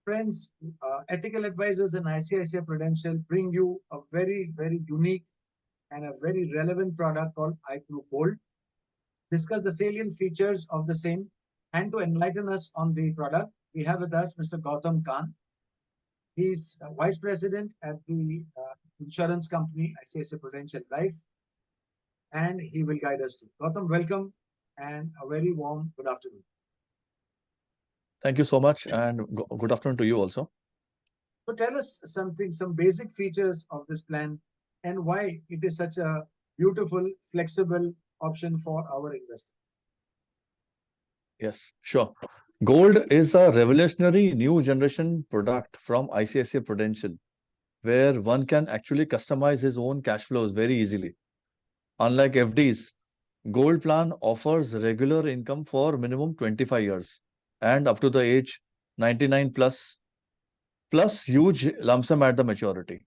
Friends, ethical advisors and ICICI Prudential bring you a very, very unique and a very relevant product called IPru Gold. Discuss the salient features of the same, and to enlighten us on the product, we have with us Mr. Gautam Kant. He's Vice President at the insurance company ICICI Prudential Life, and he will guide us through. Gautam, welcome and a very warm good afternoon. Thank you so much, and good afternoon to you also. So tell us some basic features of this plan and why it is such a beautiful, flexible option for our investors. Yes, sure. Gold is a revolutionary new generation product from ICICI Prudential, where one can actually customize his own cash flows very easily. Unlike FDs, Gold Plan offers regular income for minimum 25 years and up to the age 99 plus huge lump sum at the maturity.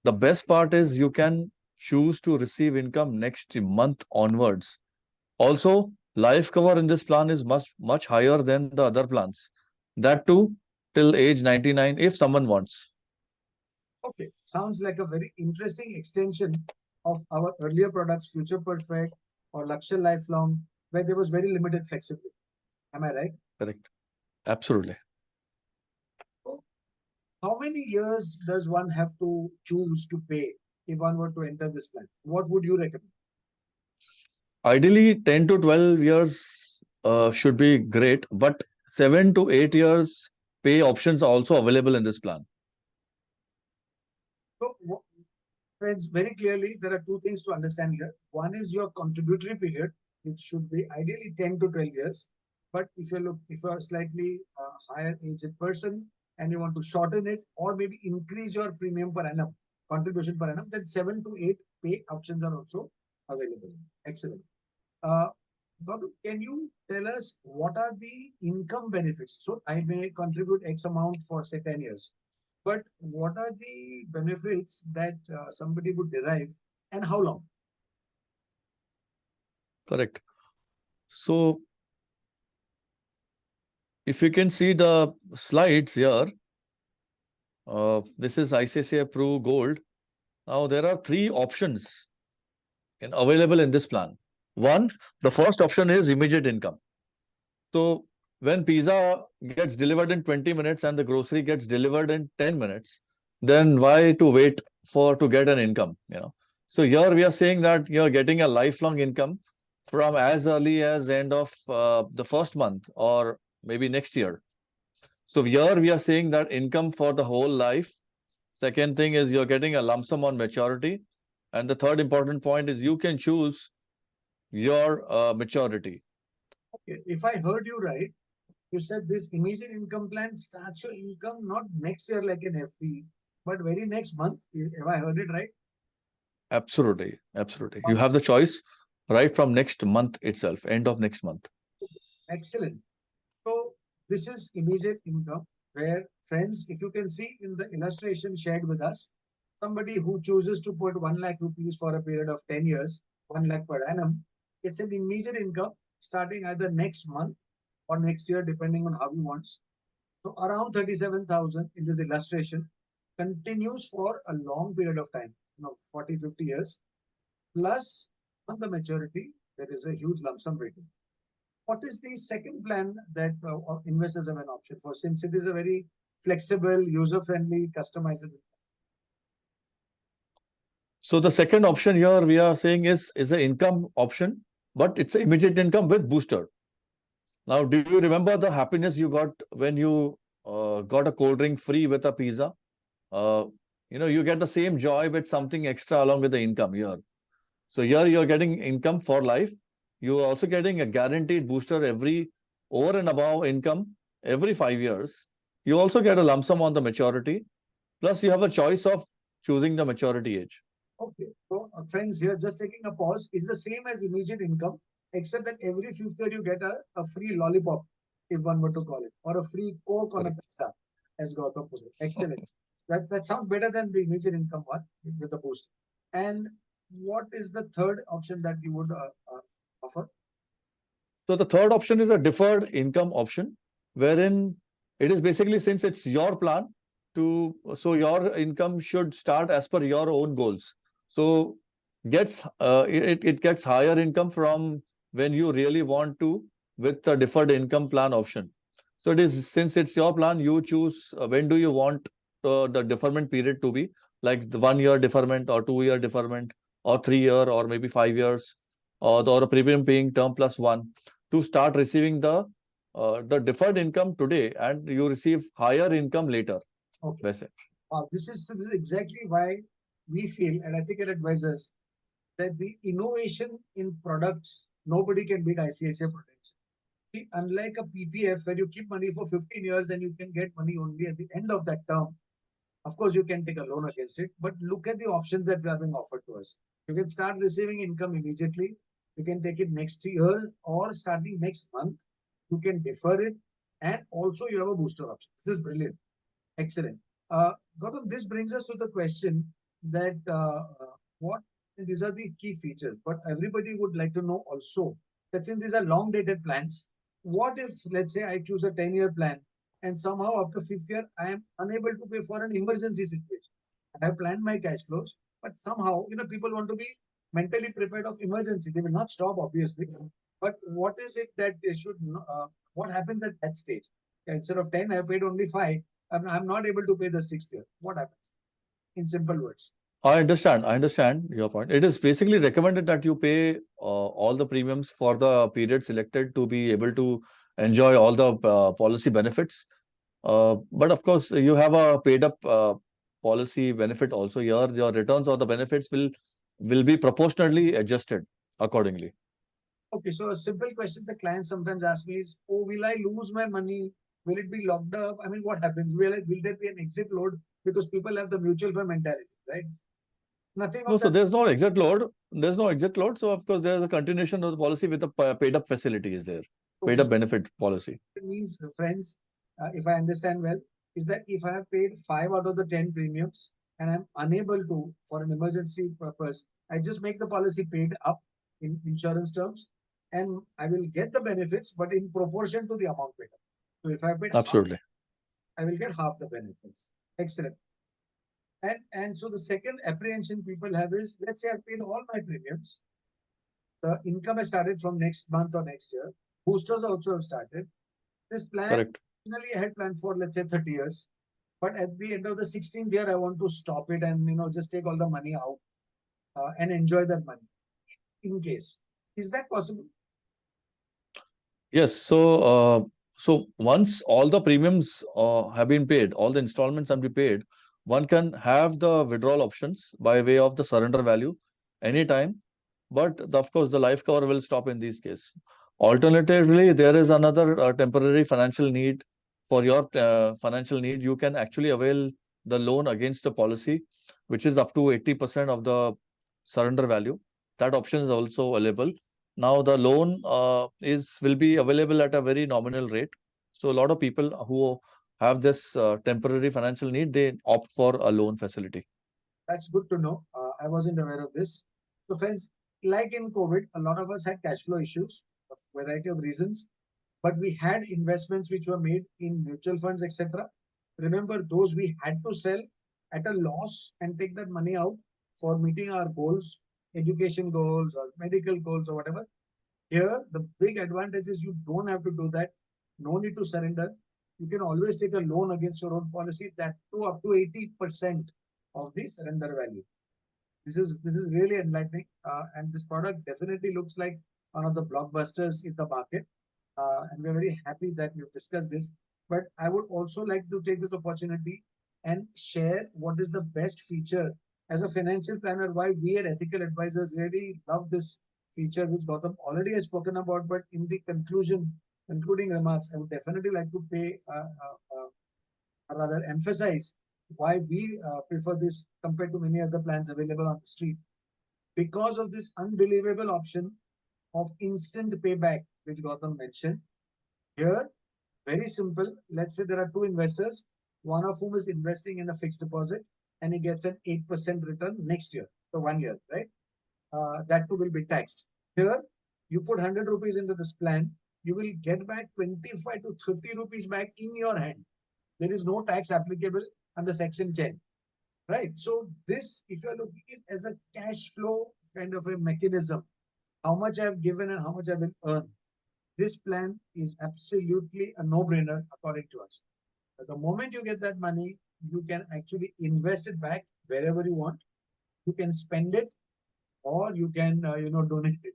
The best part is you can choose to receive income next month onwards. Also, life cover in this plan is much higher than the other plans. That too till age 99 if someone wants. Okay, sounds like a very interesting extension of our earlier products, Future Perfect or Lakshya Lifelong, where there was very limited flexibility. Am I right? Correct. Absolutely. So, how many years does one have to choose to pay if one were to enter this plan? What would you recommend? Ideally, 10 to 12 years should be great, but 7 to 8 years pay options are also available in this plan. So, friends, very clearly, there are two things to understand here. One is your contributory period, which should be ideally 10 to 12 years. But if you're a slightly higher aged person and you want to shorten it or maybe increase your premium per annum, contribution per annum, then 7 to 8 pay options are also available. Excellent. Uh, Gautam, can you tell us what are the income benefits? So I may contribute X amount for say 10 years, but what are the benefits that somebody would derive and how long? Correct. So, if you can see the slides here, this is ICICI Pru Gold. Now, there are three options available in this plan. One, the first option is immediate income. So when pizza gets delivered in 20 minutes and the grocery gets delivered in 10 minutes, then why to wait for to get an income, So here we are saying that you're getting a lifelong income from as early as end of the first month or maybe next year. So here we are saying that income for the whole life. Second thing is you're getting a lump sum on maturity. And the third important point is you can choose your maturity. Okay, if I heard you right, you said this immediate income plan starts your income not next year like an FD, but very next month. Have I heard it right? Absolutely. Absolutely. You have the choice right from next month itself, end of next month. Excellent. So this is immediate income where friends, if you can see in the illustration shared with us, somebody who chooses to put 1 lakh rupees for a period of 10 years, 1 lakh per annum, it's an immediate income starting either next month or next year, depending on how he wants. So around 37,000 in this illustration continues for a long period of time, 40, 50 years. Plus, on the maturity, there is a huge lump sum waiting. What is the second plan that investors have an option for, since it is a very flexible, user-friendly, customizable? So the second option here we are saying is an income option, but it's an immediate income with booster. Now, do you remember the happiness you got when you got a cold drink free with a pizza? Uh, you get the same joy with something extra along with the income here. So here you're getting income for life. You're also getting a guaranteed booster every over and above income every 5 years. You also get a lump sum on the maturity. Plus, you have a choice of choosing the maturity age. Okay, so friends, here just taking a pause, is the same as immediate income, except that every fifth year you get a free lollipop, if one were to call it, or a free Coke on a Correct. pizza, as Gautam put it. Excellent. That sounds better than the immediate income one with the boost. And what is the third option that you would offer? So the third option is a deferred income option, wherein It is basically, since it's your plan so your income should start as per your own goals. So it gets higher income from when you really want to, with the deferred income plan option. So it is, since it's your plan, you choose when do you want the deferment period to be, like the 1 year deferment or 2 year deferment or 3 year or maybe 5 years, or a premium paying term plus one, to start receiving the deferred income today and you receive higher income later. Okay. वैसे. This is exactly why we feel at Ethical Advisors that the innovation in products, nobody can beat ICICI Prudential. See, unlike a PPF where you keep money for 15 years and you can get money only at the end of that term, of course, you can take a loan against it, but look at the options that are being offered to us. You can start receiving income immediately. You can take it next year or starting next month. You can defer it, and also you have a booster option. This is brilliant. Excellent. Gautam, this brings us to the question that what these are the key features, but everybody would like to know also that since these are long dated plans, what if, let's say, I choose a 10-year plan and somehow after fifth year, I am unable to pay for an emergency situation? I have planned my cash flows, but somehow, people want to be mentally prepared of emergency. They will not stop, obviously. But what is it that they should, what happens at that stage? Instead of 10, I paid only 5. I'm not able to pay the sixth year. What happens? In simple words. I understand your point. It is basically recommended that you pay all the premiums for the period selected to be able to enjoy all the policy benefits. But of course, you have a paid up policy benefit also here. Your returns or the benefits will be proportionally adjusted accordingly. Okay, so a simple question the clients sometimes ask me is, oh, will I lose my money? Will it be locked up? I mean, what happens? Will there be an exit load? Because people have the mutual fund mentality, right? Nothing No, of so that. there's no exit load. There's no exit load. So of course, there's a continuation of the policy with the paid up facility is there. Paid Okay, up so benefit policy. it means, friends, if I understand well, is that if I have paid 5 out of the 10 premiums and I'm unable to, for an emergency purpose, I just make the policy paid up in insurance terms and I will get the benefits, but in proportion to the amount paid up. So if I paid half, Absolutely. I will get half the benefits. Excellent. And so the second apprehension people have is, let's say I've paid all my premiums, the income has started from next month or next year, boosters also have started. This plan, Correct. originally I had planned for, let's say, 30 years, but at the end of the 16th year, I want to stop it and just take all the money out and enjoy that money. In case, is that possible? Yes. So once all the premiums have been paid, all the installments have been paid, one can have the withdrawal options by way of the surrender value anytime. But of course, the life cover will stop in these cases. Alternatively, there is another temporary financial need. For your financial need, you can actually avail the loan against the policy, which is up to 80% of the surrender value. That option is also available. Now, the loan is will be available at a very nominal rate. So a lot of people who have this temporary financial need, they opt for a loan facility. That's good to know. I wasn't aware of this. So, friends, like in COVID, a lot of us had cash flow issues of variety of reasons, but we had investments which were made in mutual funds, etc. Remember, those we had to sell at a loss and take that money out for meeting our goals, education goals or medical goals or whatever. Here, the big advantage is you don't have to do that. No need to surrender. You can always take a loan against your own policy that to up to 80% of the surrender value. This is really enlightening, and this product definitely looks like one of the blockbusters in the market. And we're very happy that we've discussed this. But I would also like to take this opportunity and share what is the best feature as a financial planner. Why we at Ethical Advisors really love this feature, which Gautam already has spoken about. But in the concluding remarks, I would definitely like to rather emphasize why we prefer this compared to many other plans available on the street. Because of this unbelievable option of instant payback, which Gautam mentioned. Here, very simple. Let's say there are two investors, one of whom is investing in a fixed deposit and he gets an 8% return next year, so 1 year, right? That too will be taxed. Here, you put 100 rupees into this plan, you will get back 25 to 30 rupees back in your hand. There is no tax applicable under Section 10, right? So this, if you're looking at it as a cash flow kind of a mechanism, how much I've given and how much I will earn, this plan is absolutely a no-brainer according to us. But the moment you get that money, you can actually invest it back wherever you want. You can spend it, or you can donate it.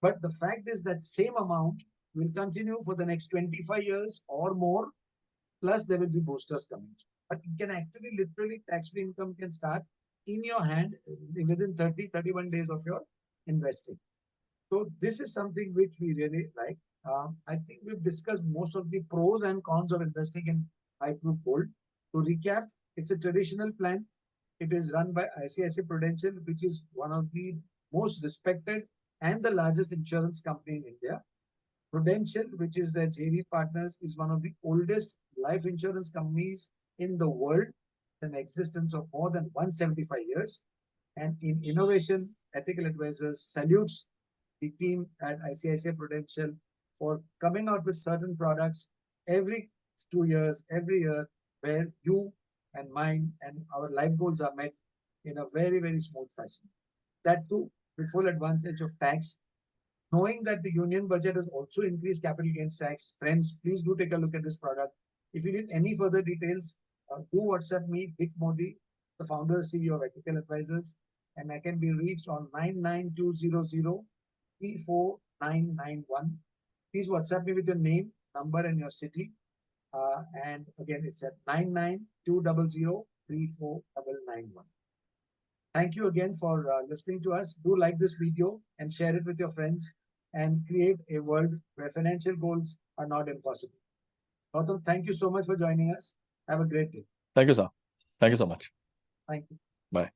But the fact is that same amount will continue for the next 25 years or more, plus there will be boosters coming. But it can actually literally tax-free income can start in your hand within 30, 31 days of your investing. So this is something which we really like. I think we've discussed most of the pros and cons of investing in IPru Gold. To recap, it's a traditional plan. It is run by ICICI Prudential, which is one of the most respected and the largest insurance company in India. Prudential, which is their JV partners, is one of the oldest life insurance companies in the world, an existence of more than 175 years. And in innovation, Ethical Advisors salutes the team at ICICI Prudential for coming out with certain products every 2 years, every year, where you and mine and our life goals are met in a very, very smooth fashion. That too, with full advantage of tax. Knowing that the union budget has also increased capital gains tax, friends, please do take a look at this product. If you need any further details, do WhatsApp me, Dick Modi, the founder CEO of Ethical Advisors, and I can be reached on 99200 34991. Please WhatsApp me with your name, number, and your city. And again, it's at 99200 34991. Thank you again for listening to us. Do like this video and share it with your friends and create a world where financial goals are not impossible. Gautam, thank you so much for joining us. Have a great day. Thank you, sir. Thank you so much. Thank you. Bye.